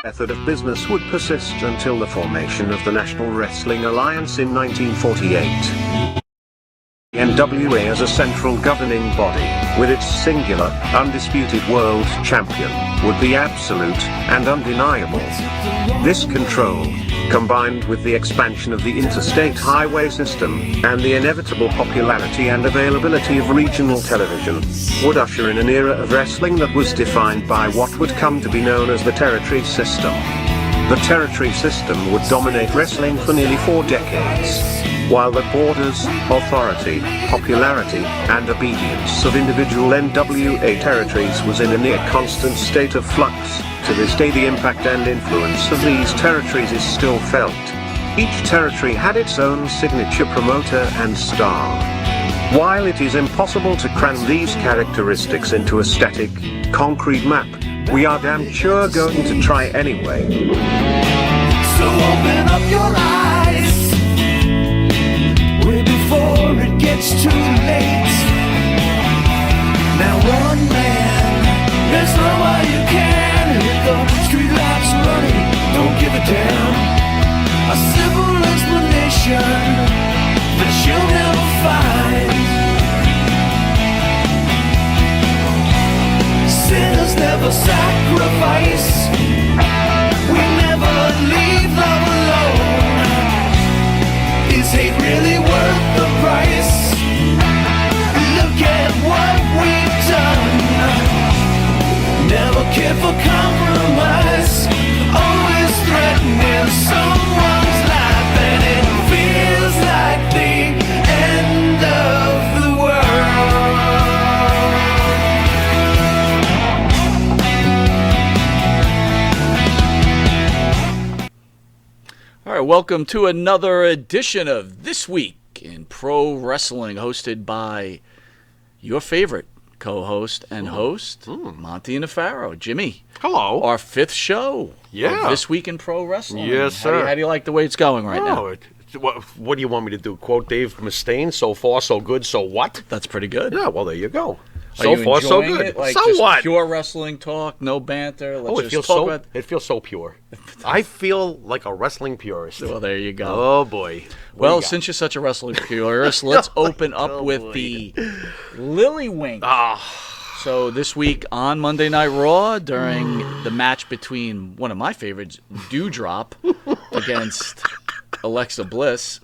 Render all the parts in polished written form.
method of business would persist until the formation of the National Wrestling Alliance in 1948. The NWA as a central governing body, with its singular, undisputed world champion, would be absolute and undeniable. This control, combined with the expansion of the interstate highway system, and the inevitable popularity and availability of regional television, would usher in an era of wrestling that was defined by what would come to be known as the territory system. The territory system would dominate wrestling for nearly 4 decades. While the borders, authority, popularity, and obedience of individual NWA territories was in a near constant state of flux, to this day the impact and influence of these territories is still felt. Each territory had its own signature promoter and star. While it is impossible to cram these characteristics into a static, concrete map, we are damn sure going to try anyway. So open up your eyes way before it gets too late. Now one man, there's no way you can hit the street lights running, don't give a damn. A simple explanation that you'll never find. Sinners never sacrifice. We never leave love alone. Is hate really worth the price? Look at what we've done. Never care for compromise. Always threatening someone's life, and it feels like the end of the world. All right, welcome to another edition of This Week in Pro Wrestling, hosted by your favorite co-host and host, Monty Nefaro. Jimmy. Hello. Our 5th show of This Week in Pro Wrestling. Yes, sir. How do you like the way it's going right now? What do you want me to do? Quote Dave Mustaine, so far, so good, so what? That's pretty good. Yeah, well, there you go. Are So you far, so enjoying good. it? Like, So just what? pure wrestling talk, no banter. Let's It just talk about... feels so pure. I feel like a wrestling purist. Well, there you go. Oh, boy. Well, since you're such a wrestling purist, let's open up with the Lily Wink. So this week on Monday Night Raw, during the match between one of my favorites, Dewdrop, against Alexa Bliss,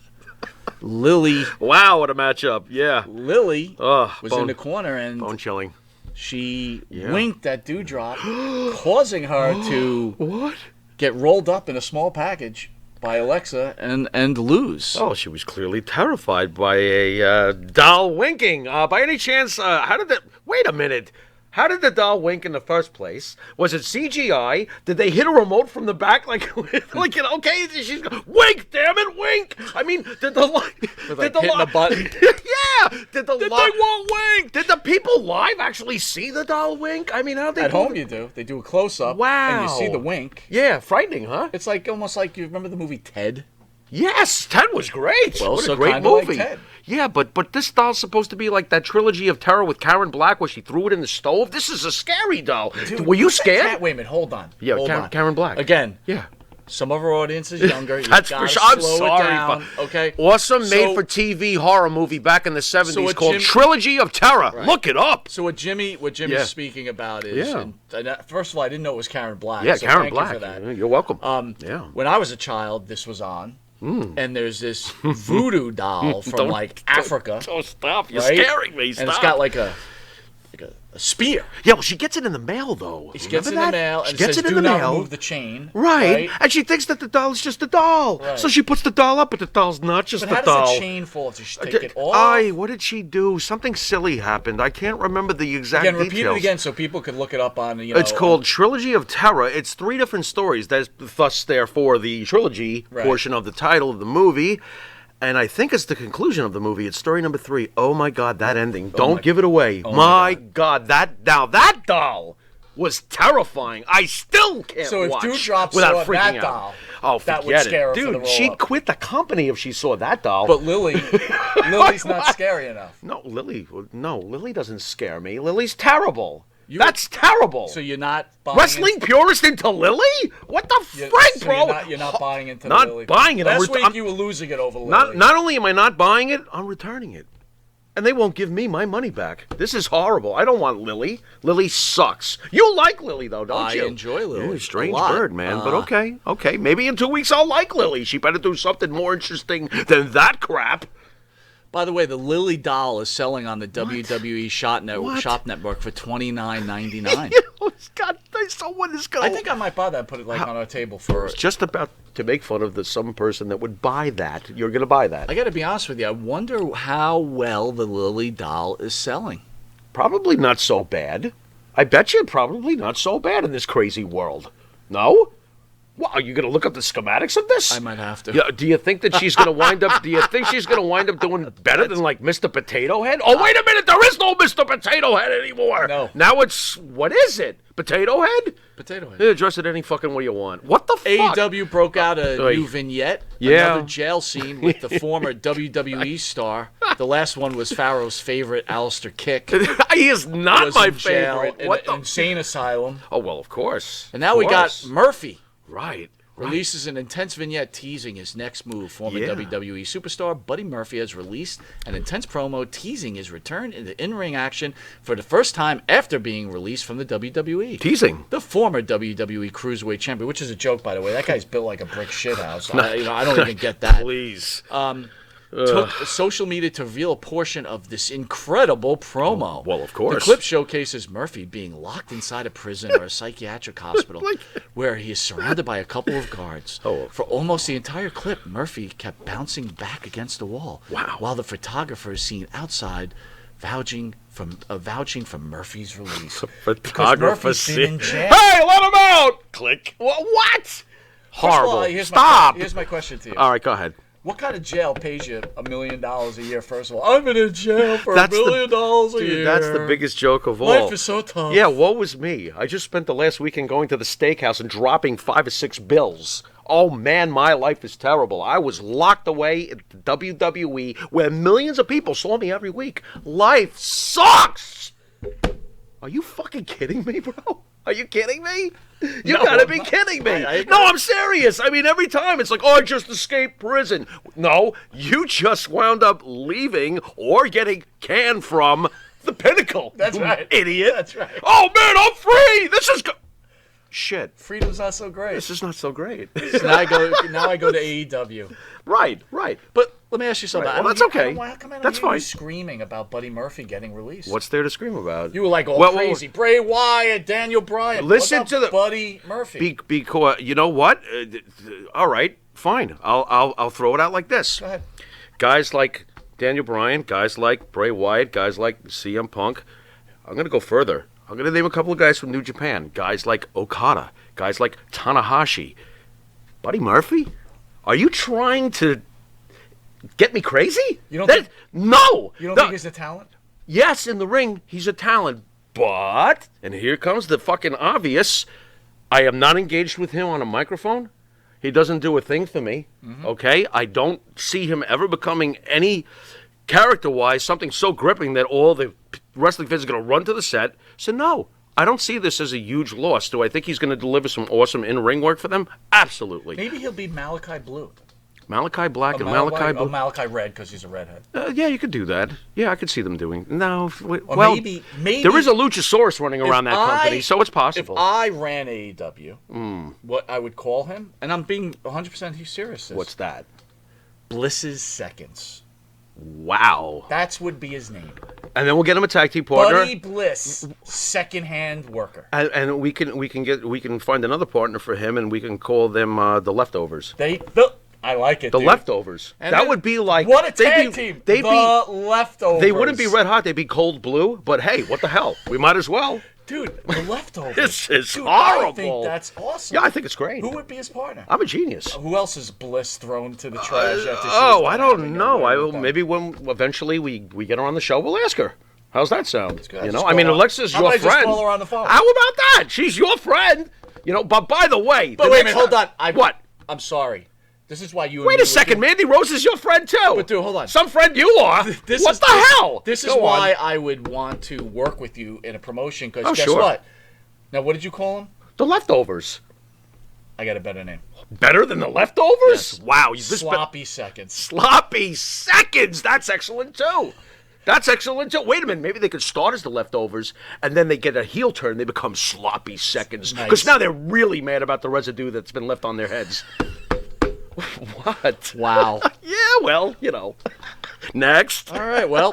Lily... Wow, what a matchup. Yeah. Lily was bone- in the corner, and Bone chilling. she winked at Dewdrop, causing her to What? get rolled up in a small package by Alexa and lose. Oh, she was clearly terrified by a doll winking. By any chance, how did that... Wait a minute. How did the doll wink in the first place? Was it CGI? Did they hit a remote from the back? Okay, she's wink, damn it, wink! I mean, did the hitting a button? Yeah! Did they won't wink? Did the people live actually see the doll wink? I mean, how they At home you do. They do a close-up, and you see the wink. Yeah, frightening, huh? It's like almost like you remember the movie Ted? Yes, Ted was great. Well, what so a great kinda like movie. Ted. Yeah, but this doll's supposed to be like that trilogy of terror with Karen Black where she threw it in the stove. This is a scary doll. Dude, were you scared? Wait a minute, hold on. Yeah, hold on. Karen Black. Again, Yeah. some of our audience is younger. You That's gotta for sure. I'm slow sorry. it down, okay? Awesome So- made-for-TV horror movie back in the 70s So what called Jim- Trilogy of Terror. Right. Look it up. So what Jimmy's Yeah. speaking about is, Yeah. and first of all, I didn't know it was Karen Black. Yeah, so Karen thank Black. You for that. You're welcome. Yeah. When I was a child, this was on, and there's this voodoo doll from Africa. Oh, stop. You're right? scaring me. Stop. And it's got like a spear. Yeah, well, she gets it in the mail, though. She gets it in Remember the that? mail, She and it gets says, it in do the not mail. remove the chain. Right. And she thinks that the doll is just a doll. Right. So she puts the doll up, but the doll's not just But a doll. how does the chain fall? Does she take it off? What did she do? Something silly happened. I can't remember the exact Again, details. repeat it again so people could look it up on, It's called Trilogy of Terror. It's 3 different stories. That's thus, therefore, the trilogy portion of the title of the movie. And I think it's the conclusion of the movie. It's story number 3. Oh, my God, that ending. Don't give it away. My God, that doll was terrifying. I still can't So if watch Dewdrop without saw freaking that out. doll, that would scare her for Dude, the she'd roll-up. quit the company if she saw that doll. But Lily's not scary enough. No, Lily doesn't scare me. Lily's terrible. That's terrible. So you're not buying Wrestling purist into Lily? What the frick, so bro? You're not buying into Not the Lily. buying it. Last week you were losing it over Lily. Not only am I not buying it, I'm returning it. And they won't give me my money back. This is horrible. I don't want Lily. Lily sucks. You like Lily, though, don't you? I enjoy Lily. You're a strange a lot. bird, man. But okay. Maybe in 2 weeks I'll like Lily. She better do something more interesting than that crap. By the way, the Lily doll is selling on the WWE Shop Network for $29.99. God, someone is going. I think I might buy that and put it on our table for. It's just about to make fun of some person that would buy that. You're going to buy that. I got to be honest with you. I wonder how well the Lily doll is selling. Probably not so bad. I bet you probably not so bad in this crazy world. No? Well, are you going to look up the schematics of this? I might have to. Yeah, do you think that she's going to wind up? Do you think she's going to wind up doing better than like Mr. Potato Head? Oh, wait a minute! There is no Mr. Potato Head anymore. No. Now it's what is it? Potato Head? Potato Head. Yeah, dress it any fucking way you want. What the fuck? AEW broke out a new vignette. Yeah. Another jail scene with the former WWE star. The last one was Pharaoh's favorite, Alistair Kick. He is not was my in jail favorite. in What an the? insane asylum. Oh well, of course. And now we got Murphy. Right. Releases an intense vignette teasing his next move. Former Yeah. WWE superstar Buddy Murphy has released an intense promo teasing his return into in-ring action for the first time after being released from the WWE. Teasing. The former WWE Cruiserweight Champion, which is a joke, by the way. That guy's built like a brick shithouse. I don't even get that. Please. Took social media to reveal a portion of this incredible promo. Well, of course. The clip showcases Murphy being locked inside a prison or a psychiatric hospital where he is surrounded by a couple of guards. For almost the entire clip, Murphy kept bouncing back against the wall. Wow. While the photographer is seen outside vouching for Murphy's release. Because Murphy's been in jail. Hey, let him out! Click. What? Horrible. All, Stop. Here's my question to you. All right, go ahead. What kind of jail pays you $1 million a year, first of all? I've been in jail for $1 million a year. That's the biggest joke of all. Life is so tough. Yeah, woe was me. I just spent the last weekend going to the steakhouse and dropping 5 or 6 bills. Oh, man, my life is terrible. I was locked away at the WWE where millions of people saw me every week. Life sucks! Are you fucking kidding me, bro? Are you kidding me? You gotta be kidding me. No, I'm serious. I mean, every time it's like, oh, I just escaped prison. No, you just wound up leaving or getting canned from the Pinnacle. That's right. Idiot. That's right. Oh, man, I'm free. This is shit. Freedom's not so great. This is not so great. So now I go to AEW. Right. But let me ask you something. Right. Well, that's okay. How come I don't That's hear you fine. screaming about Buddy Murphy getting released? What's there to scream about? You were like all crazy. Bray Wyatt, Daniel Bryan. Listen what to about the Buddy Murphy. Because you know what? All right, fine. I'll throw it out like this. Go ahead. Guys like Daniel Bryan, guys like Bray Wyatt, guys like CM Punk. I'm gonna go further. I'm gonna name a couple of guys from New Japan. Guys like Okada, guys like Tanahashi. Buddy Murphy? Are you trying to get me crazy? You don't think, no. You don't think he's a talent? Yes, in the ring, he's a talent. But, and here comes the fucking obvious, I am not engaged with him on a microphone. He doesn't do a thing for me, okay? I don't see him ever becoming any, character-wise, something so gripping that all the wrestling fans are going to run to the set. So no, I don't see this as a huge loss. Do I think he's going to deliver some awesome in-ring work for them? Absolutely. Maybe he'll be Malachi Blue. Malachi Black and Malachi Blue. Malachi Red because he's a redhead. Yeah, you could do that. Yeah, I could see them doing. No, Or well, maybe there is a Luchasaurus running around that company, so it's possible. If I ran AEW, what I would call him, and I'm being 100% serious. What's that? Bliss's Seconds. Wow. That would be his name. And then we'll get him a tag team partner. Buddy Bliss, second-hand worker. And we can find another partner for him, and we can call them the Leftovers. I like it. The dude. Leftovers. And that then, would be like what a tag team. The Leftovers. They wouldn't be red hot. They'd be cold blue. But hey, what the hell? We might as well. Dude, the Leftovers. This is Dude, horrible. I think that's awesome. Yeah, I think it's great. Who would be his partner? I'm a genius. Who else is Bliss thrown to the trash after I don't know. Maybe when eventually we get her on the show, we'll ask her. How's that sound? You know, I mean, Alexa's your friend. Just call her on the phone? How about that? She's your friend. You know, but by the way. But wait a minute, hold on. What? I'm sorry. This is why you. And Wait me a second, would Mandy Rose is your friend too. But dude, hold on. Some friend you are. What the hell? This is why I would want to work with you in a promotion. Because guess what? Now, what did you call them? The Leftovers. I got a better name. Better than the Leftovers? Yes. Wow. Sloppy Seconds. Sloppy Seconds. That's excellent too. Wait a minute. Maybe they could start as the Leftovers, and then they get a heel turn. They become Sloppy Seconds. Because now they're really mad about the residue that's been left on their heads. What? Wow. Yeah, well, Next. All right, well,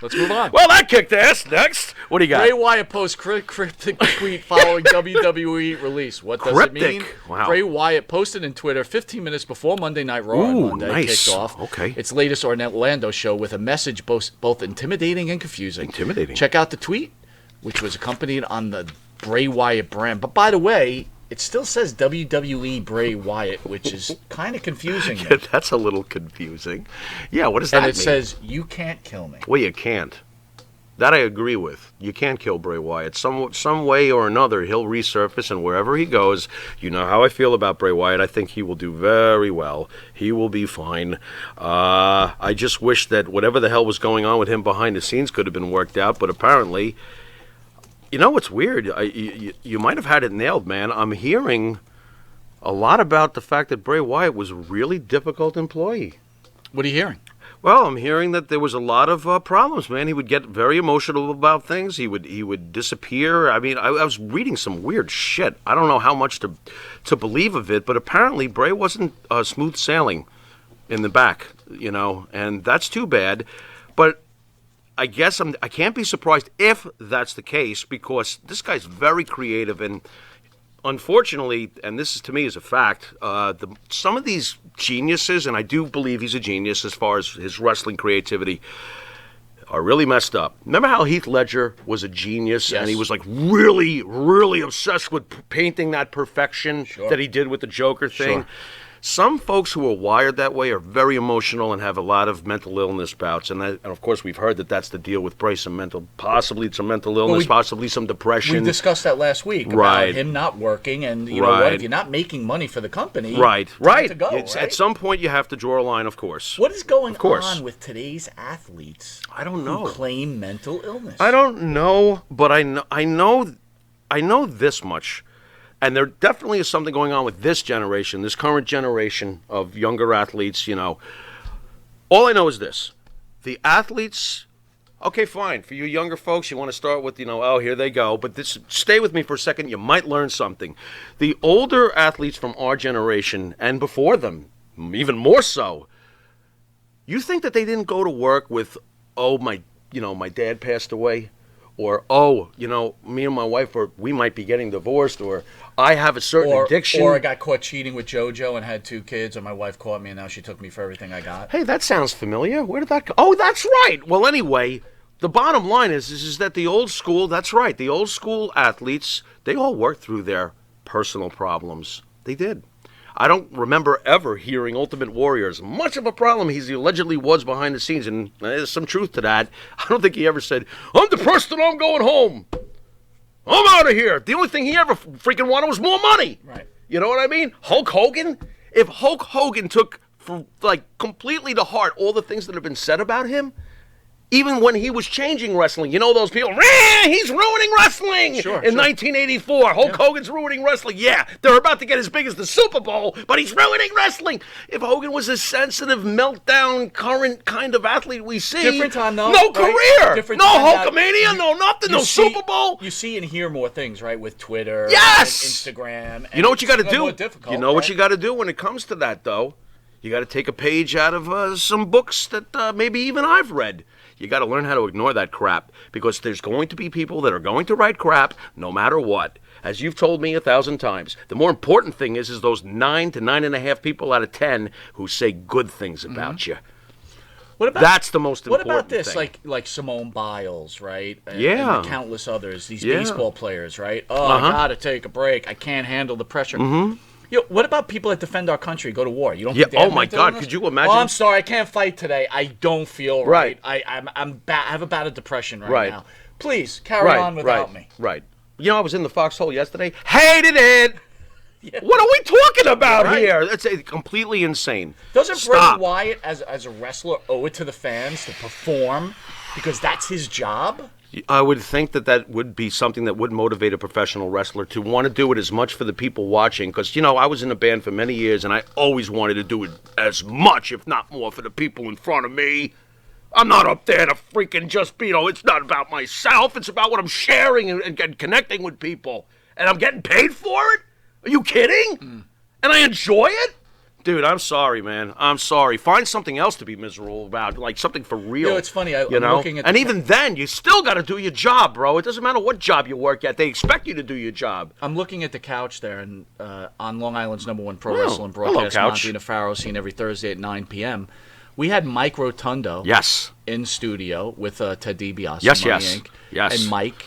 let's move on. Well, that kicked ass. Next. What do you got? Bray Wyatt posts cryptic tweet following WWE release. What does it mean? Wow. Bray Wyatt posted in Twitter 15 minutes before Monday Night Raw on Monday nice. kicked off Okay. its latest Orlando show with a message both intimidating and confusing. Intimidating. Check out the tweet, which was accompanied on the Bray Wyatt brand. But by the way, it still says WWE Bray Wyatt, which is kind of confusing. Yeah, that's a little confusing. Yeah, what does that mean? And it says, "You can't kill me." Well, you can't. That I agree with. You can't kill Bray Wyatt. Some way or another, he'll resurface, and wherever he goes, you know how I feel about Bray Wyatt. I think he will do very well. He will be fine. I just wish that whatever the hell was going on with him behind the scenes could have been worked out, but apparently... You know what's weird? You might have had it nailed, man. I'm hearing a lot about the fact that Bray Wyatt was a really difficult employee. What are you hearing? Well, I'm hearing that there was a lot of problems, man. He would get very emotional about things. He would disappear. I mean, I was reading some weird shit. I don't know how much to believe of it, but apparently Bray wasn't smooth sailing in the back, and that's too bad. But I guess I can't be surprised if that's the case, because this guy's very creative, and unfortunately, and this is, to me is a fact, some of these geniuses, and I do believe he's a genius as far as his wrestling creativity, are really messed up. Remember how Heath Ledger was a genius, Yes. and he was like really, really obsessed with painting that perfection that he did with the Joker thing? Sure. Some folks who are wired that way are very emotional and have a lot of mental illness bouts, and of course we've heard that that's the deal with Bray. Possibly some mental illness, possibly some depression. We discussed that last week about him not working, and you know what? If you're not making money for the company, right. To go, right? At some point you have to draw a line, of course. What is going on with today's athletes? I don't know. Who claim mental illness? I don't know, but I know this much. And there definitely is something going on with this generation, this current generation of younger athletes, All I know is this. The athletes, okay, fine. For you younger folks, you want to start with, oh, here they go. But stay with me for a second. You might learn something. The older athletes from our generation, and before them, even more so, you think that they didn't go to work with, oh, my dad passed away? Or, me and my wife, we might be getting divorced, or I have a certain addiction. Or I got caught cheating with JoJo and had 2 kids, or my wife caught me and now she took me for everything I got. Hey, that sounds familiar. Where did that go? Oh, that's right. Well, anyway, the bottom line is that the old school, that's right, the old school athletes, they all worked through their personal problems. They did. I don't remember ever hearing Ultimate Warrior, as much of a problem he allegedly was behind the scenes, and there's some truth to that. I don't think he ever said, I'm depressed and I'm going home. I'm out of here. The only thing he ever freaking wanted was more money. Right. You know what I mean? Hulk Hogan? If Hulk Hogan took completely to heart all the things that have been said about him, even when he was changing wrestling, those people, he's ruining wrestling in 1984. Hulk Hogan's ruining wrestling. Yeah, they're about to get as big as the Super Bowl, but he's ruining wrestling. If Hogan was a sensitive, meltdown, current kind of athlete we see, different time, though, no right? career, Different no time Hulkamania, no nothing, no Super Bowl. You see and hear more things, right, with Twitter and Instagram. And you know what you got to do? Difficult, you know what you got to do when it comes to that, though? You got to take a page out of some books that maybe even I've read. You got to learn how to ignore that crap, because there's going to be people that are going to write crap no matter what. As you've told me 1,000 times, the more important thing is those 9 to 9.5 people out of 10 who say good things about you. That's the most important thing. What about this, like Simone Biles, right? And the countless others, these baseball players, right? Oh, I got to take a break. I can't handle the pressure. Mm-hmm. What about people that defend our country, go to war? You don't think they have my God, could you imagine? Oh, I'm sorry, I can't fight today. I don't feel right. I have a bout of depression right now. Please, carry on without me. Right. I was in the foxhole yesterday. Hated it! What are we talking about Right. here? It's completely insane. Doesn't Stop. Bray Wyatt, as a wrestler, owe it to the fans to perform because that's his job? I would think that would be something that would motivate a professional wrestler to want to do it as much for the people watching. Because, I was in a band for many years, and I always wanted to do it as much, if not more, for the people in front of me. I'm not up there to freaking just be, it's not about myself. It's about what I'm sharing and connecting with people. And I'm getting paid for it? Are you kidding? And I enjoy it? Dude, I'm sorry, man. I'm sorry. Find something else to be miserable about, like something for real. It's funny. I'm looking at and even then, you still got to do your job, bro. It doesn't matter what job you work at. They expect you to do your job. I'm looking at the couch there, and on Long Island's #1 pro Oh, wrestling hello, broadcast, couch. Monty Nefaro, seen every Thursday at 9 p.m. We had Mike Rotundo Yes. in studio with Ted DiBiase. Yes, Money yes. Inc. Yes. And Mike,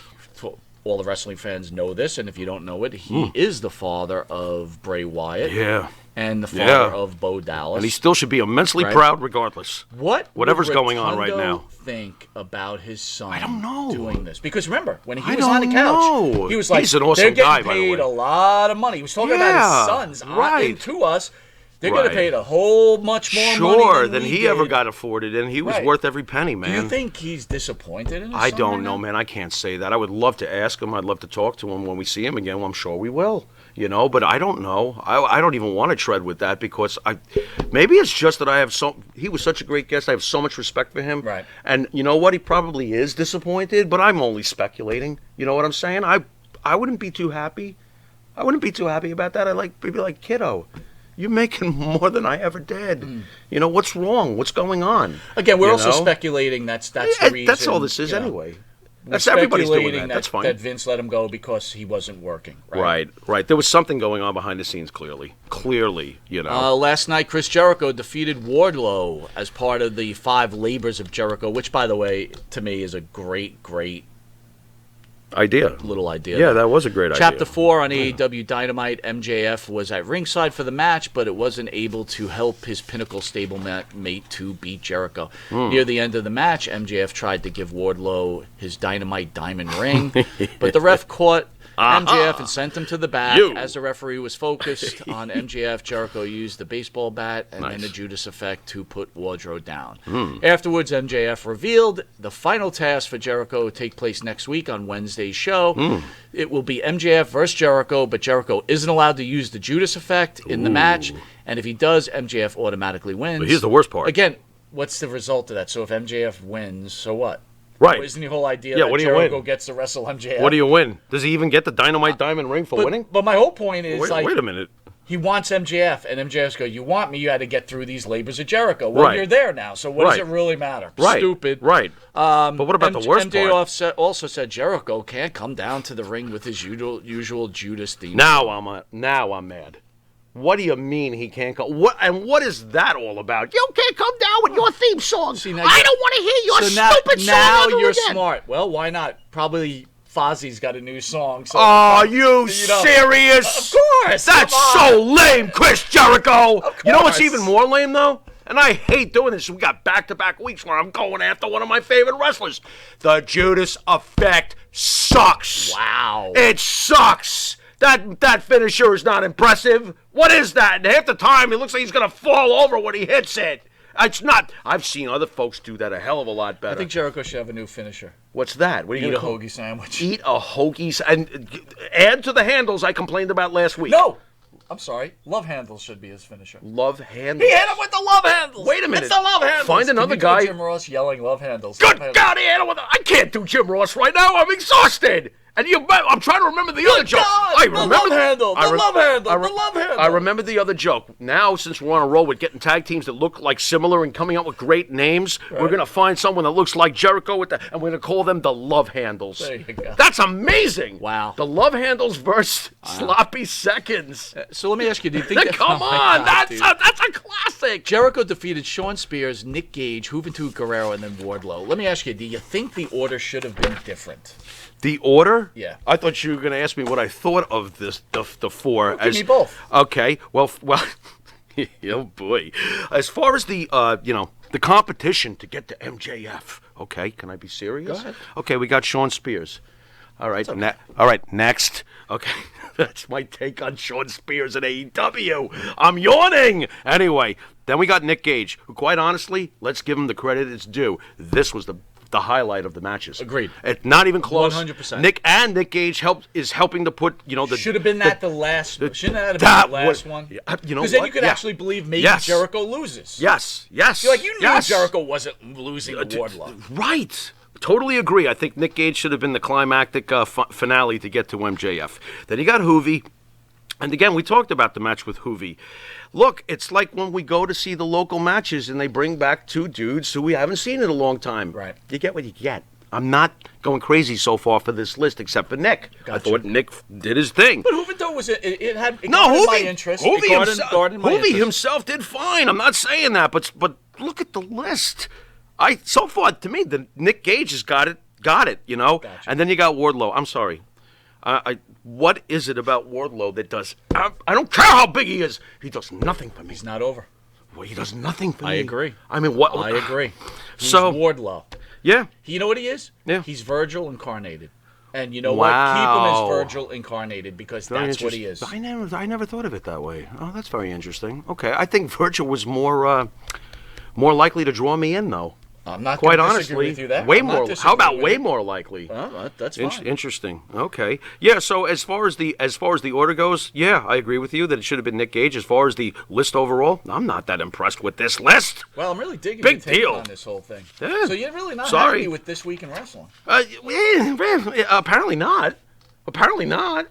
all the wrestling fans know this, and if you don't know it, he is the father of Bray Wyatt. Yeah. And the father Yeah. of Bo Dallas. And he still should be immensely Right. proud regardless. Whatever's would going on right Rotundo now. think about his son I don't know. doing this? Because remember, when he I was on the don't couch, know. he was like, He's an awesome they're getting guy, by the paid way. a lot of money. He was talking about Yeah, his sons right. to us. They're going Right. to pay a whole much more money Sure, than than we he ever did. got afforded, and he was Right. worth every penny, man. Do you think he's disappointed in his I son don't right know, now? man. I can't say that. I would love to ask him. I'd love to talk to him when we see him again. Well, I'm sure we will. But I don't know. I don't even want to tread with that because maybe it's just that he was such a great guest. I have so much respect for him. Right. And you know what? He probably is disappointed, but I'm only speculating. You know what I'm saying? I wouldn't be too happy. I wouldn't be too happy about that. I'd be like, kiddo, you're making more than I ever did. What's wrong? What's going on? Again, we're You also know? speculating that's the Yeah, reason. that's all this is you know. anyway. We're That's everybody's doing speculating that. That's fine. That Vince let him go because he wasn't working. Right. There was something going on behind the scenes, clearly. Last night, Chris Jericho defeated Wardlow as part of the 5 Labors of Jericho, which, by the way, to me is a great idea. little idea. Yeah, that was a great idea. Chapter 4 on AEW Dynamite, MJF was at ringside for the match, but it wasn't able to help his Pinnacle stablemate to beat Jericho. Near the end of the match, MJF tried to give Wardlow his Dynamite diamond ring, but the ref caught MJF and sent him to the back. As the referee was focused on MJF, Jericho used the baseball bat and then the Judas effect to put Wardlow down. Afterwards, MJF revealed the final task for Jericho will take place next week on Wednesday's show. It will be MJF versus Jericho, but Jericho isn't allowed to use the Judas effect in the match, and if he does, MJF automatically wins. But here's the worst part. Again, what's the result of that? So if MJF wins, so what? Right. Isn't the whole idea Yeah, that what do you Jericho win? gets to wrestle MJF? What do you win? Does he even get the Dynamite Diamond ring for winning? But my whole point is, Wait a minute. he wants MJF, and MJF's go, you want me, you had to get through these labors of Jericho. Well, Right. you're there now, so what does it really matter? Right. Stupid. Right. But what about the worst part? MJF also said Jericho can't come down to the ring with his usual Judas theme. Now I'm mad. What do you mean he can't come? What is that all about? You can't come down with your theme song. See, now I don't want to hear your stupid song now ever you're again. smart. Well, why not? Probably Fozzie's got a new song. So Are you know. serious? Of course. That's come on. so lame, Chris Jericho. You know what's course. even more lame, though? And I hate doing this. We got back-to-back weeks where I'm going after one of my favorite wrestlers. The Judas effect sucks. Wow. It sucks. That finisher is not impressive. What is that? And half the time, it looks like he's going to fall over when he hits it. It's not. I've seen other folks do that a hell of a lot better. I think Jericho should have a new finisher. What's that? What are you Eat a gonna call- hoagie sandwich. Eat a hoagie and add to the handles I complained about last week. No! I'm sorry. Love handles should be his finisher. Love handles. He hit him with the love handles. Wait a minute. It's the love handles. Find another Can you do guy- Jim Ross yelling love handles. Good Love handles. God, he hit him with I can't do Jim Ross right now. I'm exhausted. And I'm trying to remember the other joke. God, I the remember love handle, I the re- love handle, I re- the love handle. I remember the other joke. Now, since we're on a roll with getting tag teams that look like similar and coming up with great names, we're gonna find someone that looks like Jericho and we're gonna call them the Love Handles. There you go. That's amazing. Wow. The Love Handles versus Sloppy Seconds. So let me ask you, do you think that... Come oh my on, God, that's dude. a classic. Jericho defeated Shawn Spears, Nick Gage, Juventud Guerrero, and then Wardlow. Let me ask you, do you think the order should have been different? The order? Yeah. I thought you were going to ask me what I thought of the four. Give me both. Okay. Well. Oh boy. As far as the the competition to get to MJF. Okay. Can I be serious? Go ahead. Okay. We got Shawn Spears. All right. All right. Next. Okay. That's my take on Shawn Spears and AEW. I'm yawning. Anyway, then we got Nick Gage, who, quite honestly, let's give him the credit it's due. This was the highlight of the matches. Agreed. It's not even close. 100%. Nick Gage is helping to put, the should have been the last. Shouldn't that have been the last one? You know Because then what? you could Yeah. actually believe maybe Yes. Jericho loses. Yes. You're like, you knew yes. Jericho wasn't losing to Wardlow. Right. Totally agree. I think Nick Gage should have been the climactic finale to get to MJF. Then you got Hoovy. And again, we talked about the match with Hoovy. Look, it's like when we go to see the local matches and they bring back two dudes who we haven't seen in a long time. Right. You get what you get. I'm not going crazy so far for this list, except for Nick. Gotcha. I thought Nick did his thing. But Hoovy was it had No, garnered my Hoovy, interest. Hoovy, It garnered my Hoovy interest. himself did fine. I'm not saying that, but look at the list. So far to me, the Nick Gage has got it. Gotcha. And then you got Wardlow. I'm sorry. What is it about Wardlow that does? I don't care how big he is. He does nothing for me. He's not over. Well, he does nothing for me. I agree. I mean, what? I agree. He's So- Wardlow. Yeah. You know what he is? Yeah. He's Virgil incarnated. And you know Wow. what? Keep him as Virgil incarnated because Very that's what he is. interesting. I never thought of it that way. Oh, that's very interesting. Okay, I think Virgil was more likely to draw me in, though. I'm not Quite gonna disagree honestly, with you there. way I'm not more. How disagreeing about with way you. more likely? Well, that's fine. Interesting. Okay. Yeah. So as far as the order goes, yeah, I agree with you that it should have been Nick Gage. As far as the list overall, I'm not that impressed with this list. Well, I'm really digging Big your take deal. on this whole thing. Yeah. So you're really not Sorry. happy with This Week in Wrestling? Apparently not. Apparently not.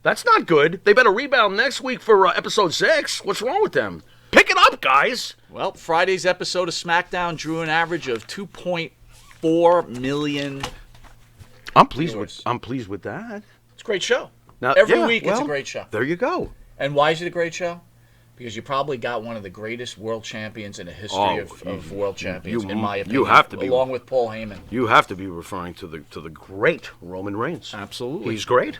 That's not good. They better rebound next week for episode 6. What's wrong with them? Pick it up, guys. Well, Friday's episode of SmackDown drew an average of 2.4 million. I'm pleased viewers. with that. It's a great show. Now, Every yeah, week it's a well, great show. There you go. And why is it a great show? Because you probably got one of the greatest world champions in the history of world champions, in my opinion. You have to be, along with Paul Heyman. You have to be referring to the great Roman Reigns. Absolutely. He's great.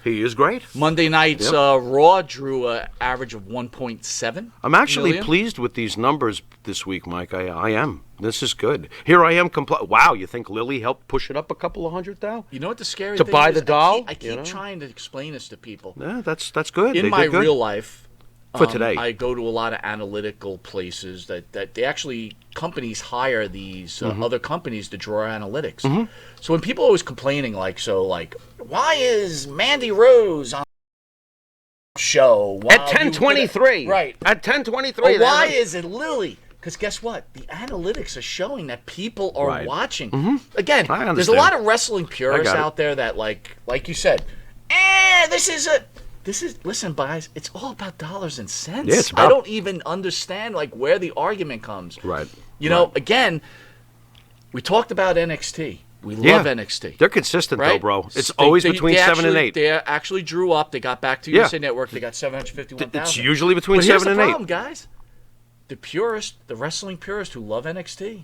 He is great. Monday night's Raw drew an average of 1.7. I'm actually million. pleased with these numbers this week, Mike. I am. This is good. Here I am. Wow, you think Lily helped push it up a couple of hundred thou? You know what the scary To thing buy is? the doll, I keep you know? trying to explain this to people. Yeah, that's good. In They my did good. real life, For today. I go to a lot of analytical places that they actually, companies hire these other companies to draw analytics. So when people are always complaining why is Mandy Rose on the show? At while you 10:23. could- Right. At 10:23. Or why is it Lily? Because guess what? The analytics are showing that people are Right. watching. Again, I there's a understand. lot of wrestling purists got it. out there that like you said, listen, guys, it's all about dollars and cents. Yeah, it's I about- don't even understand where the argument comes. Right. You know, again, we talked about NXT. We Yeah. love NXT. They're consistent, Right? though, bro. It's They- always they- between they 7 and actually- 8. They actually drew up. They got back to Yeah. USA Network. They got 751,000. It's usually between But here's 7 the and 8. problem, guys. The wrestling purists who love NXT,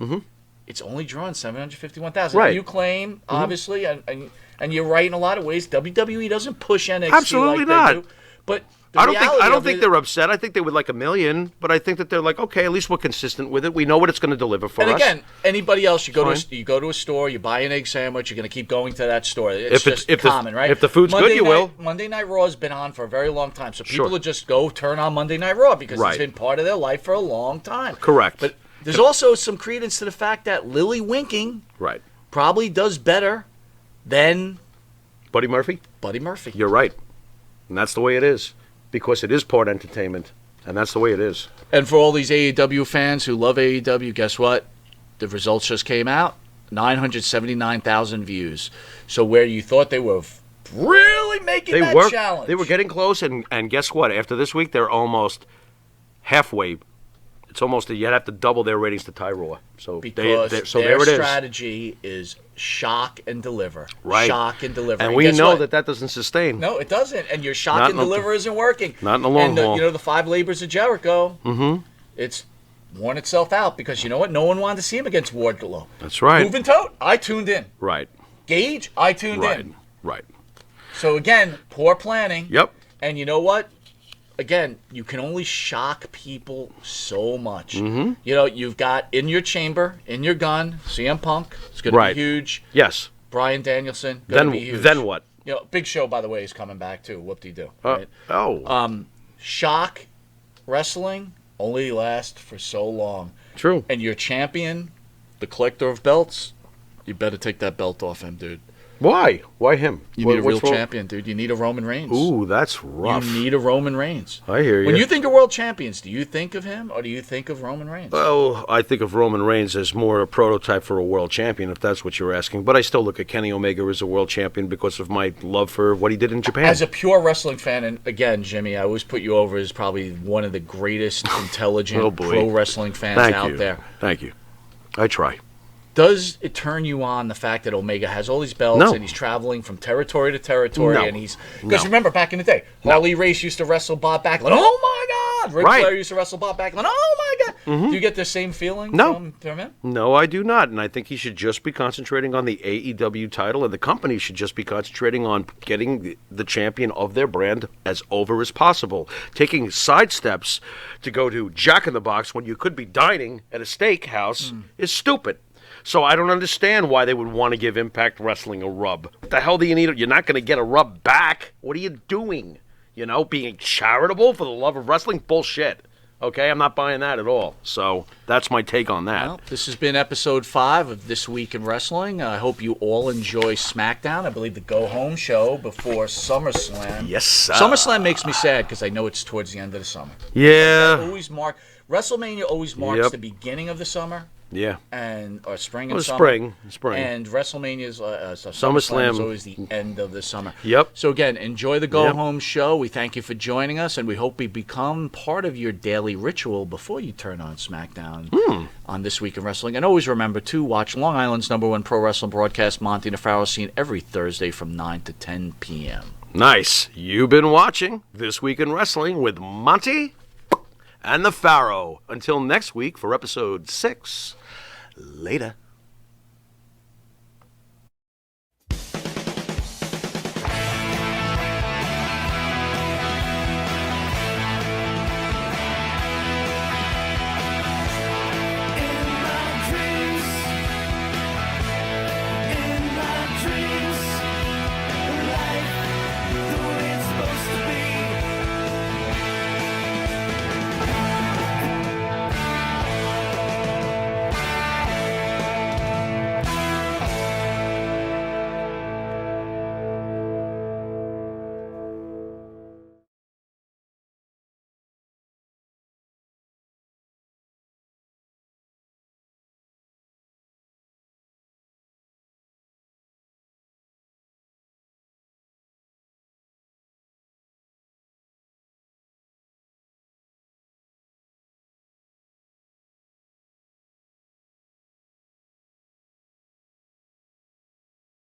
it's only drawn 751,000. Right. You claim, obviously, and you're right in a lot of ways. WWE doesn't push NXT Absolutely like not. they do. But the I don't reality think of it- they're upset. I think they would like 1 million, but I think that they're like, okay, at least we're consistent with it. We know what it's going to deliver for And us. again, anybody else, you go Fine. to a store, you buy an egg sandwich, you're going to keep going to that store. It's If just common, right? if the food's good, you will. Monday Night Raw has been on for a very long time, so people Sure. will just go turn on Monday Night Raw because Right. it's been part of their life for a long time. Correct. But there's also some credence to the fact that Lily winking Right. probably does better than Buddy Murphy, Buddy Murphy. you're right. And that's the way it is. Because it is part entertainment. And that's the way it is. And for all these AEW fans who love AEW, guess what? The results just came out. 979,000 views. So where you thought they were really making that challenge. They were getting close, and guess what? After this week, they're almost halfway. It's almost you'd have to double their ratings to Ty Raw. So because so their there it is. strategy is shock and deliver. Right. Shock and deliver. And we guess know what? that doesn't sustain. No, it doesn't. And your shock Not and in the- deliver isn't working. Not in the long and haul. the 5 labors of Jericho, it's worn itself out because you know what? No one wanted to see him against Wardlow. That's right. Moving Tote, I tuned in. Right. Gage, I tuned Right. in. Right. So again, poor planning. Yep. And you know what? Again, you can only shock people so much. You know, you've got in your chamber, in your gun, CM Punk. It's going to Right. be huge. Yes. Brian Danielson. Going to Then be huge. then what? You know, Big Show, by the way, is coming back too. Whoop-de-doo. Right? Shock wrestling only lasts for so long. True. And your champion, the collector of belts, you better take that belt off him, dude. Why? Why him? You need a real champion, dude. You need a Roman Reigns. Ooh, that's rough. You need a Roman Reigns. I hear you. When you think of world champions, do you think of him or do you think of Roman Reigns? Well, I think of Roman Reigns as more a prototype for a world champion, if that's what you're asking. But I still look at Kenny Omega as a world champion because of my love for what he did in Japan. As a pure wrestling fan, and again, Jimmy, I always put you over as probably one of the greatest intelligent pro wrestling fans out there. Thank you. I try. Does it turn you on the fact that Omega has all these belts and he's traveling from territory to territory and he's because remember back in the day, Harley Race used to wrestle Bob Backlund. Oh my God! Ric Flair used to wrestle Bob Backlund. Oh my God! Do you get the same feeling from him? No, I do not, and I think he should just be concentrating on the AEW title, and the company should just be concentrating on getting the champion of their brand as over as possible. Taking side steps to go to Jack in the Box when you could be dining at a steakhouse is stupid. So I don't understand why they would want to give Impact Wrestling a rub. What the hell do you need? You're not going to get a rub back. What are you doing? You know, being charitable for the love of wrestling? Bullshit. Okay, I'm not buying that at all. So that's my take on that. Well, this has been episode 5 of This Week in Wrestling. I hope you all enjoy SmackDown. I believe the go-home show before SummerSlam. Yes, sir. SummerSlam makes me sad because I know it's towards the end of the summer. Yeah. WrestleMania always marks the beginning of the summer. Yeah. Or spring and summer. Spring. And WrestleMania's SummerSlam is always the end of the summer. Yep. So again, enjoy the go-home show. We thank you for joining us, and we hope we become part of your daily ritual before you turn on SmackDown on This Week in Wrestling. And always remember to watch Long Island's #1 pro wrestling broadcast, Monty Nefaro, seen every Thursday from 9 to 10 p.m. Nice. You've been watching This Week in Wrestling with Monty and the Pharaoh. Until next week for episode 6. Later.